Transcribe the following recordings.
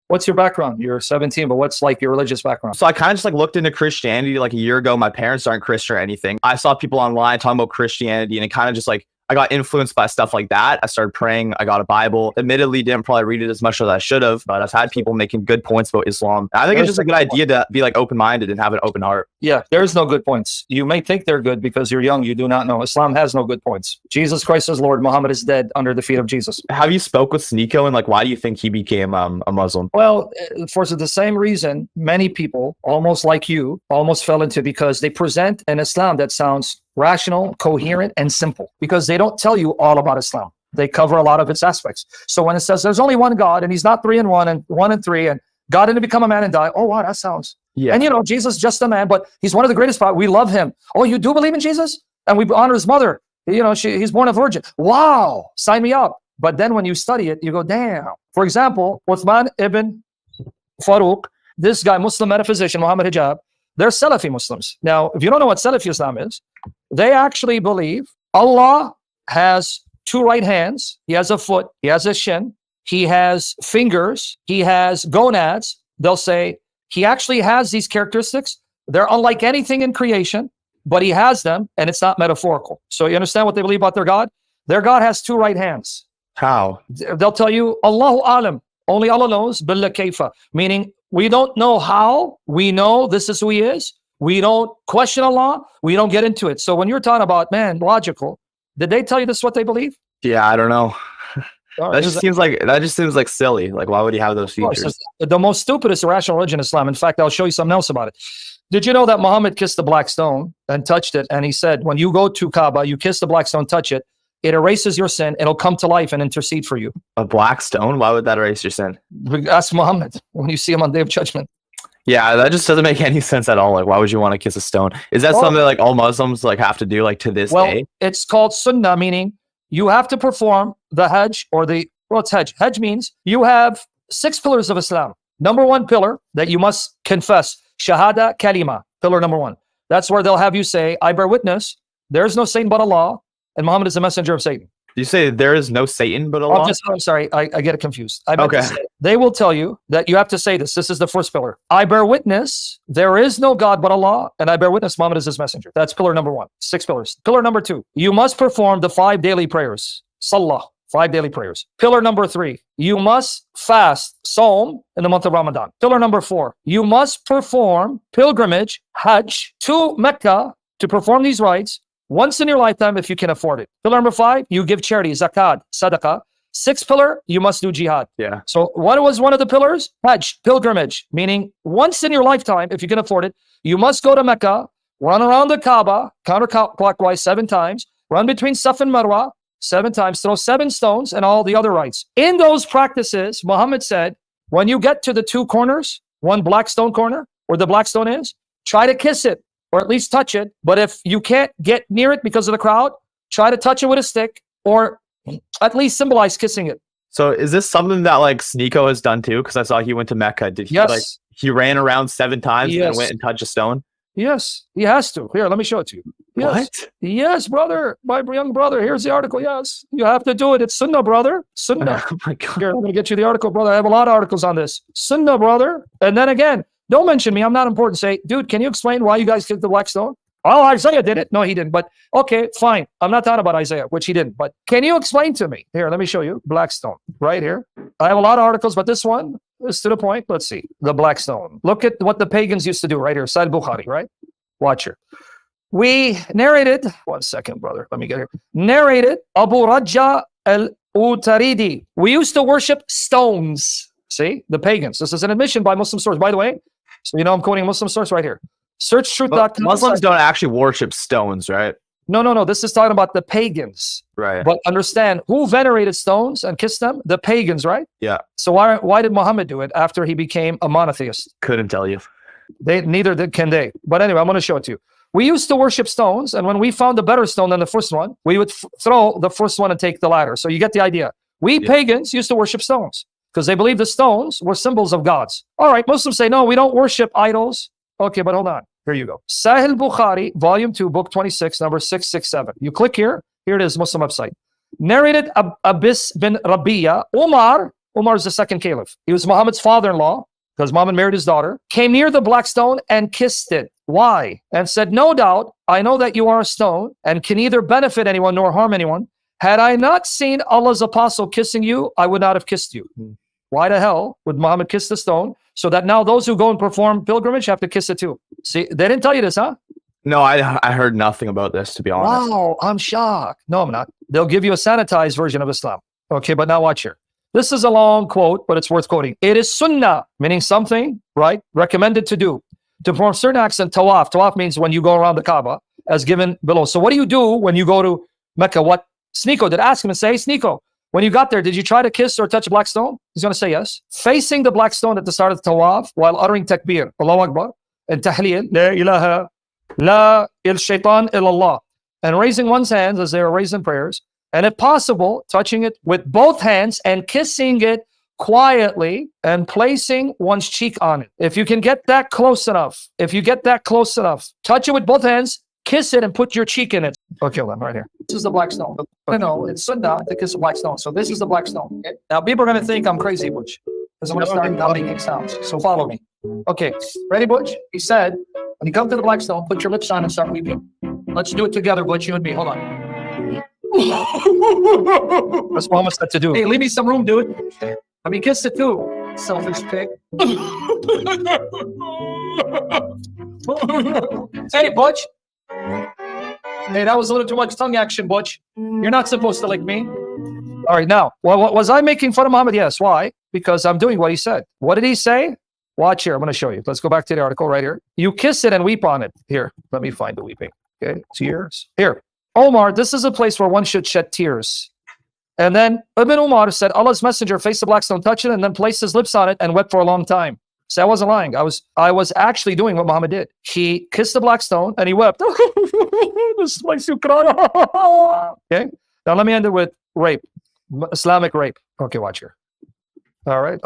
What's your background? You're 17, but what's like your religious background? So I kind of just like looked into Christianity like a year ago. My parents aren't Christian or anything. I saw people online talking about Christianity, and it kind of just like I got influenced by stuff like that. I started praying. I got a Bible. Admittedly, didn't probably read it as much as I should have, but I've had people making good points about Islam. I think it's just a good idea to be like open-minded and have an open heart. Yeah, there's no good points. You may think they're good because you're young. You do not know. Islam has no good points. Jesus Christ is Lord. Muhammad is dead under the feet of Jesus. Have you spoke with Sneeko, and like why do you think he became a Muslim? Well, for the same reason, many people, almost like you, almost fell into because they present an Islam that sounds rational, coherent, and simple because they don't tell you all about Islam. They cover a lot of its aspects. So when it says there's only one God and he's not 3 in 1 and 1 in 3 and God didn't become a man and die. Oh, wow, that sounds. Yeah. And you know, Jesus is just a man, but he's one of the greatest. We love him. Oh, you do believe in Jesus? And we honor his mother. You know, he's born a virgin. Wow, sign me up. But then when you study it, you go, damn. For example, Uthman ibn Farouk, this guy, Muslim metaphysician, Muhammad Hijab, they're Salafi Muslims. Now, if you don't know what Salafi Islam is, they actually believe Allah has 2 right hands. He has a foot. He has a shin. He has fingers. He has gonads. They'll say he actually has these characteristics. They're unlike anything in creation, but he has them, and it's not metaphorical. So you understand what they believe about their God? Their God has 2 right hands. How? They'll tell you, Allahu alam. Only Allah knows, billa kayfa. Meaning, we don't know how. We know this is who he is. We don't question Allah. We don't get into it. So when you're talking about, man, logical, did they tell you this is what they believe? Yeah, I don't know. That just seems like silly. Like, why would he have those features? The most stupidest irrational religion, Islam. In fact, I'll show you something else about it. Did you know that Muhammad kissed the black stone and touched it? And he said, when you go to Kaaba, you kiss the black stone, touch it. It erases your sin. It'll come to life and intercede for you. A black stone? Why would that erase your sin? Ask Muhammad when you see him on Day of Judgment. Yeah, that just doesn't make any sense at all. Like, why would you want to kiss a stone? Is that something that, like, all Muslims like have to do like to this day? It's called sunnah, meaning you have to perform the Hajj or what's Hajj? Hajj means you have 6 pillars of Islam. Number 1 pillar that you must confess, Shahada Kalima, pillar number 1. That's where they'll have you say, I bear witness, there's no Satan but Allah, and Muhammad is the messenger of Satan. You say there is no Satan but Allah? I'm sorry, I get it confused. They will tell you that you have to say this. This is the first pillar. I bear witness, there is no God but Allah, and I bear witness Muhammad is his messenger. That's pillar number 1. 6 pillars. Pillar number 2, you must perform the 5 daily prayers. Salah, 5 daily prayers. Pillar number 3, you must fast, Sawm, in the month of Ramadan. Pillar number 4, you must perform pilgrimage, Hajj, to Mecca to perform these rites once in your lifetime if you can afford it. Pillar number 5, you give charity, zakat, sadaqah. 6th pillar, you must do jihad. Yeah. So what was one of the pillars? Hajj, pilgrimage, meaning once in your lifetime, if you can afford it, you must go to Mecca, run around the Kaaba, counterclockwise 7 times, run between Safa and Marwa 7 times, throw 7 stones, and all the other rites. In those practices, Muhammad said, when you get to the 2 corners, one black stone corner, where the black stone is, try to kiss it, or at least touch it. But if you can't get near it because of the crowd, try to touch it with a stick, or at least symbolize kissing it. So is this something that like Sneeko has done too? Because I saw he went to Mecca. Did he he ran around 7 times and went and touched a stone? Yes, he has to. Here, let me show it to you. Yes. What? Yes, brother, my young brother. Here's the article. Yes, you have to do it. It's sunnah, brother. Sunnah. Oh my God. Here, I'm going to get you the article, brother. I have a lot of articles on this. Sunnah, brother. And then again, don't mention me. I'm not important. Say, dude, can you explain why you guys kicked the black stone? Oh, Isaiah did it. No, he didn't. But okay, fine. I'm not talking about Isaiah, which he didn't. But can you explain to me? Here, let me show you. Black stone, right here. I have a lot of articles, but this one is to the point. Let's see. The black stone. Look at what the pagans used to do right here. Sahih Bukhari, right? Watch here. We narrated, 1 second, brother. Let me get here. Narrated Abu Raja al-Utaridi. We used to worship stones. See, the pagans. This is an admission by Muslim source. By the way, so you know I'm quoting a Muslim source right here. Search truth.com. Muslims don't actually worship stones, right? No. This is talking about the pagans. Right. But understand, who venerated stones and kissed them? The pagans, right? Yeah. So why did Muhammad do it after he became a monotheist? Couldn't tell you. Neither can they. But anyway, I'm going to show it to you. We used to worship stones, and when we found a better stone than the first one, we would throw the first one and take the latter. So you get the idea. We pagans used to worship stones because they believed the stones were symbols of gods. All right, Muslims say, no, we don't worship idols. Okay, but hold on. Here you go. Sahih Bukhari, volume 2, book 26, number 667. You click here. Here it is, Muslim website. Narrated Abis bin Rabi'a, Umar Umar is the second caliph. He was Muhammad's father-in-law, because Muhammad married his daughter, came near the black stone and kissed it. Why? And said, no doubt, I know that you are a stone and can neither benefit anyone nor harm anyone. Had I not seen Allah's apostle kissing you, I would not have kissed you. Why the hell would Muhammad kiss the stone? So that now those who go and perform pilgrimage have to kiss it too. See, they didn't tell you this, huh? No, I heard nothing about this, to be honest. Wow, I'm shocked. No, I'm not. They'll give you a sanitized version of Islam. Okay, but now watch here. This is a long quote, but it's worth quoting. It is sunnah, meaning something, right, recommended to do. To perform certain acts in tawaf. Tawaf means when you go around the Kaaba, as given below. So what do you do when you go to Mecca? What Sneeko did ask him and say, Sneeko, when you got there, did you try to kiss or touch a black stone? He's going to say yes. Facing the black stone at the start of the tawaf while uttering takbir, Allahu Akbar, and tahleel, la ilaha, la il shaitan illallah, and raising one's hands as they are raised in prayers, and if possible, touching it with both hands and kissing it quietly and placing one's cheek on it. If you can get that close enough, touch it with both hands, kiss it, and put your cheek in it. Okay, hold on, right here. This is the black stone. No, it's sunnah to kiss a black stone. So this is the black stone. Okay? Now people are going to think I'm crazy, Butch, because I'm going to start now making sounds. So follow me. Okay, ready, Butch? He said, when you come to the black stone, put your lips on and start weeping. Let's do it together, Butch, you and me. Hold on. That's what Muhammad said to do. Hey, leave me some room, dude. Let me kiss it too, selfish pig. Hey, Butch. Hey, that was a little too much tongue action, Butch. You're not supposed to lick me. All right, now, was I making fun of Muhammad? Yes. Why? Because I'm doing what he said. What did he say? Watch here. I'm going to show you. Let's go back to the article right here. You kiss it and weep on it. Here, let me find the weeping. Okay, tears. Here. Omar, this is a place where one should shed tears. And then Ibn Umar said, Allah's messenger faced the black stone, touched it, and then placed his lips on it and wept for a long time. So I wasn't lying. I was actually doing what Muhammad did. He kissed the black stone and he wept. This place you cry. Okay. Now let me end it with rape, Islamic rape. Okay, watch here. All right.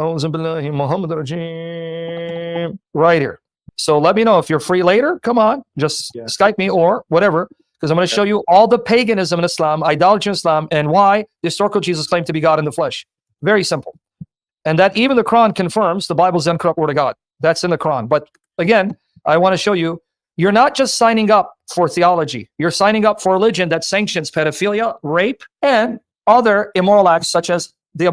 Right here. So let me know if you're free later. Come on, just Skype me or whatever, because I'm going to show you all the paganism in Islam, idolatry in Islam, and why the historical Jesus claimed to be God in the flesh. Very simple. And that even the Quran confirms the Bible's the incorrupt word of God. That's in the Quran. But again, I want to show you, you're not just signing up for theology. You're signing up for religion that sanctions pedophilia, rape, and other immoral acts, such as the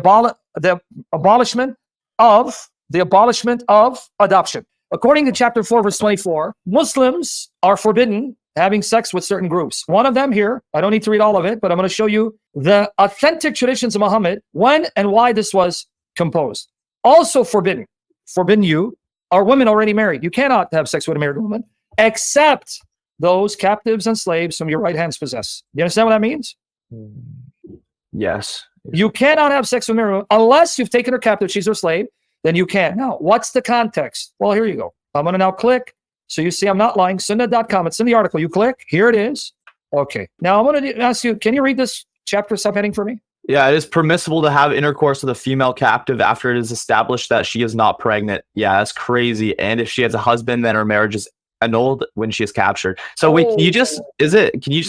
abolishment of adoption. According to chapter 4, verse 24, Muslims are forbidden having sex with certain groups. One of them here, I don't need to read all of it, but I'm going to show you the authentic traditions of Muhammad, when and why this was composed. Also forbidden you are women already married. You cannot have sex with a married woman, except those captives and slaves whom your right hands possess. You understand what that means? Yes. You cannot have sex with a married woman unless you've taken her captive, she's her slave, then you can. Now, what's the context? Well, here you go. I'm going to now click. So you see, I'm not lying. Sunnah.com. It's in the article. You click. Here it is. Okay. Now, I'm going to ask you, can you read this chapter subheading for me? Yeah, it is permissible to have intercourse with a female captive after it is established that she is not pregnant. Yeah, that's crazy. And if she has a husband, then her marriage is annulled when she is captured. So wait, can you just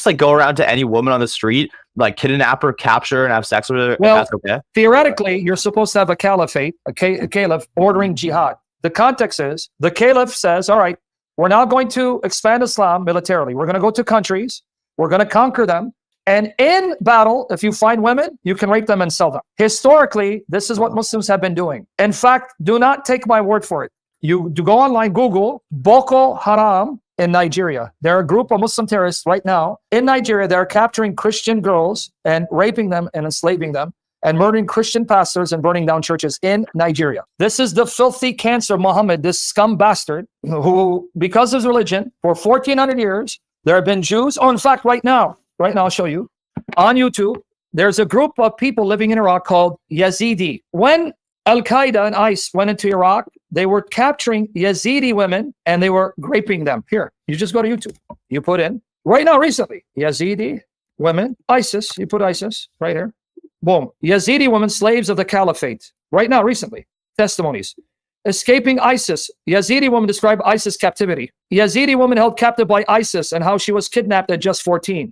like go around to any woman on the street, like kidnap her, capture her, and have sex with her? Well, that's okay. Theoretically, you're supposed to have a caliphate, a caliph ordering jihad. The context is the caliph says, all right, we're now going to expand Islam militarily. We're going to go to countries. We're going to conquer them. And in battle, if you find women, you can rape them and sell them. Historically, this is what Muslims have been doing. In fact, do not take my word for it. You do go online, Google Boko Haram in Nigeria. They're a group of Muslim terrorists right now in Nigeria. They're capturing Christian girls and raping them and enslaving them and murdering Christian pastors and burning down churches in Nigeria. This is the filthy cancer of Muhammad, this scum bastard, who, because of his religion, for 1,400 years, there have been Jews. Oh, in fact, right now, I'll show you. On YouTube, there's a group of people living in Iraq called Yazidi. When Al-Qaeda and ICE went into Iraq, they were capturing Yazidi women and they were raping them. Here, you just go to YouTube. You put in, right now, recently, Yazidi women, ISIS, you put ISIS right here. Boom. Yazidi women, slaves of the caliphate. Right now, recently, testimonies. Escaping ISIS. Yazidi woman described ISIS captivity. Yazidi woman held captive by ISIS and how she was kidnapped at just 14.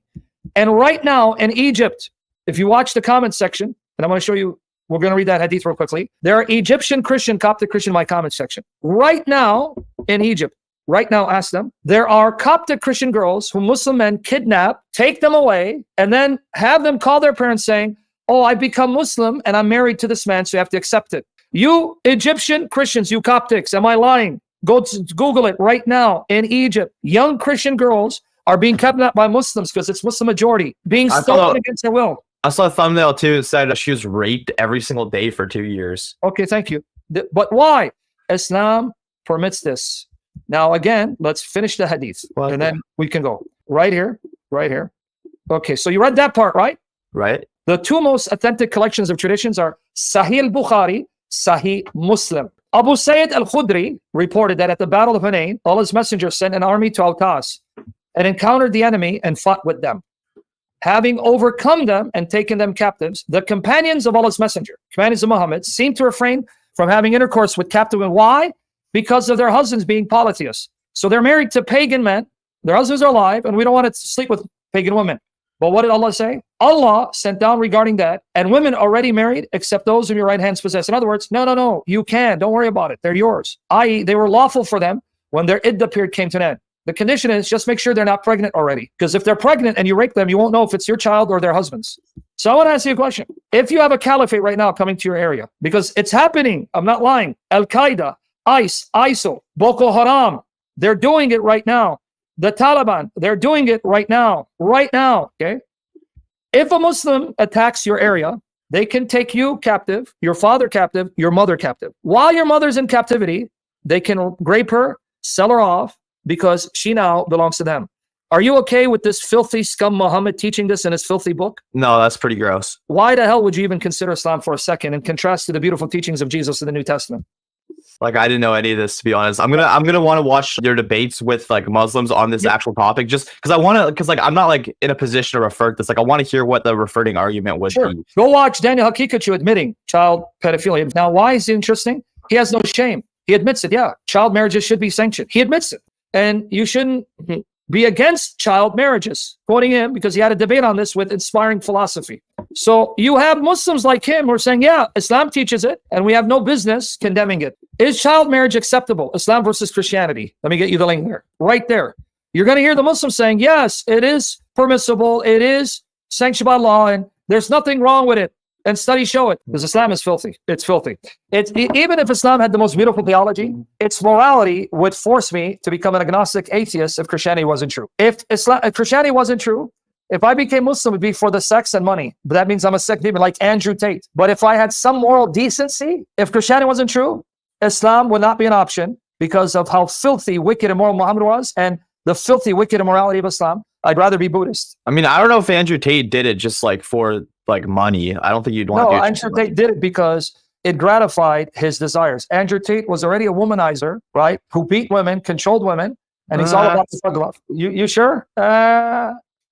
And right now in Egypt, if you watch the comment section, and I'm going to show you We're going to read that hadith real quickly. There are Egyptian Christian, Coptic Christian in my comment section. Right now in Egypt, right now, ask them. There are Coptic Christian girls who Muslim men kidnap, take them away, and then have them call their parents saying, oh, I become Muslim and I'm married to this man, so you have to accept it. You Egyptian Christians, you Coptics, am I lying? Go to Google it right now. In Egypt, young Christian girls are being kidnapped by Muslims because it's Muslim majority, being stolen against their will. I saw a thumbnail too that said she was raped every single day for 2 years. Okay, thank you. But why? Islam permits this. Now, again, let's finish the hadith, and then we can go. Right here, right here. Okay, so you read that part, right? Right. The two most authentic collections of traditions are Sahih al-Bukhari, Sahih Muslim. Abu Sayyid al-Khudri reported that at the Battle of Hunayn, Allah's messenger sent an army to Autas and encountered the enemy and fought with them. Having overcome them and taken them captives, the companions of Allah's messenger, companions of Muhammad, seemed to refrain from having intercourse with captive women. Why? Because of their husbands being polytheists. So they're married to pagan men, their husbands are alive, and we don't want to sleep with pagan women. But what did Allah say? Allah sent down regarding that, and women already married, except those whom your right hands possess. In other words, no, you can, don't worry about it, they're yours. I.e., they were lawful for them when their iddah period came to an end. The condition is just make sure they're not pregnant already. Because if they're pregnant and you rape them, you won't know if it's your child or their husband's. So I want to ask you a question. If you have a caliphate right now coming to your area, because it's happening, I'm not lying, Al-Qaeda, ICE, ISIL, Boko Haram, they're doing it right now. The Taliban, they're doing it right now, okay? If a Muslim attacks your area, they can take you captive, your father captive, your mother captive. While your mother's in captivity, they can rape her, sell her off, because she now belongs to them. Are you okay with this filthy scum Muhammad teaching this in his filthy book? No, that's pretty gross. Why the hell would you even consider Islam for a second in contrast to the beautiful teachings of Jesus in the New Testament? Like, I didn't know any of this, to be honest. I'm gonna want to watch your debates with like Muslims on this actual topic, just because I'm not like in a position to refer to this. Like, I want to hear what the referring argument would be. Go watch Daniel Hakikachu admitting child pedophilia. Now, why is it interesting? He has no shame. He admits it. Yeah, child marriages should be sanctioned. He admits it. And you shouldn't be against child marriages, quoting him because he had a debate on this with inspiring philosophy. So you have Muslims like him who are saying, yeah, Islam teaches it, and we have no business condemning it. Is child marriage acceptable? Islam versus Christianity. Let me get you the link here. Right there. You're going to hear the Muslims saying, yes, it is permissible. It is sanctioned by law, and there's nothing wrong with it. And studies show it, because Islam is filthy. It's filthy. Even if Islam had the most beautiful theology, its morality would force me to become an agnostic atheist if Christianity wasn't true. If Christianity wasn't true, if I became Muslim, it would be for the sex and money. But that means I'm a sick demon like Andrew Tate. But if I had some moral decency, if Christianity wasn't true, Islam would not be an option because of how filthy, wicked, immoral Muhammad was and the filthy, wicked immorality of Islam. I'd rather be Buddhist. I mean, I don't know if Andrew Tate did it just like for like money. I don't think you'd want to do it. No, Andrew Tate did it because it gratified his desires. Andrew Tate was already a womanizer, right? Who beat women, controlled women, and he's all about the thug love. You sure?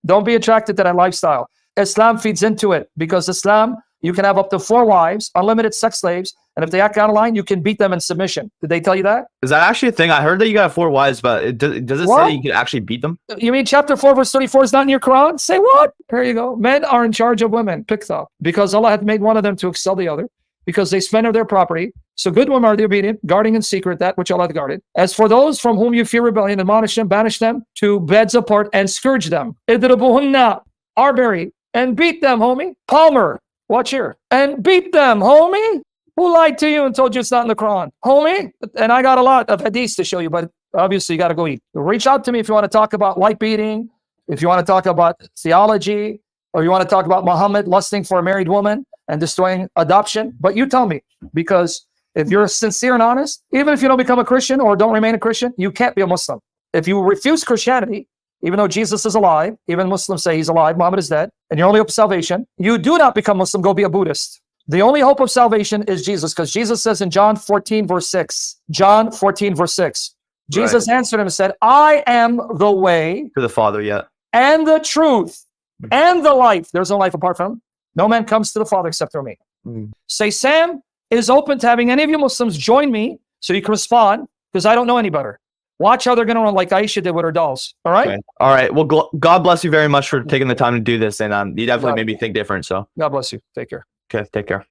Don't be attracted to that lifestyle. Islam feeds into it because Islam, you can have up to 4 wives, unlimited sex slaves, and if they act out of line, you can beat them in submission. Did they tell you that? Is that actually a thing? I heard that you got 4 wives, but does it say you can actually beat them? You mean chapter 4, verse 34 is not in your Quran? Say what? Here you go. Men are in charge of women, picked up, because Allah had made one of them to excel the other, because they spend of their property. So good women are the obedient, guarding in secret that which Allah had guarded. As for those from whom you fear rebellion, admonish them, banish them to beds apart, and scourge them. Idribuhunna, Arbery, and beat them, homie. Palmer, watch here. And beat them, homie. Who lied to you and told you it's not in the Quran? Homie? And I got a lot of hadiths to show you, but obviously you got to go eat. Reach out to me if you want to talk about light beating, if you want to talk about theology, or you want to talk about Muhammad lusting for a married woman and destroying adoption. But you tell me, because if you're sincere and honest, even if you don't become a Christian or don't remain a Christian, you can't be a Muslim. If you refuse Christianity, even though Jesus is alive, even Muslims say he's alive, Muhammad is dead, and your only hope of salvation, you do not become Muslim, go be a Buddhist. The only hope of salvation is Jesus, because Jesus says in John 14, verse 6, John 14, verse 6, Jesus answered him and said, I am the way to the Father, and the truth and the life. There's no life apart from him. No man comes to the Father except through me. Say, Sam is open to having any of you Muslims join me so you can respond, because I don't know any better. Watch how they're going to run like Aisha did with her dolls. All right? Okay. All right. Well, God bless you very much for taking the time to do this. And you definitely made me think different. So God bless you. Take care. Okay. Take care.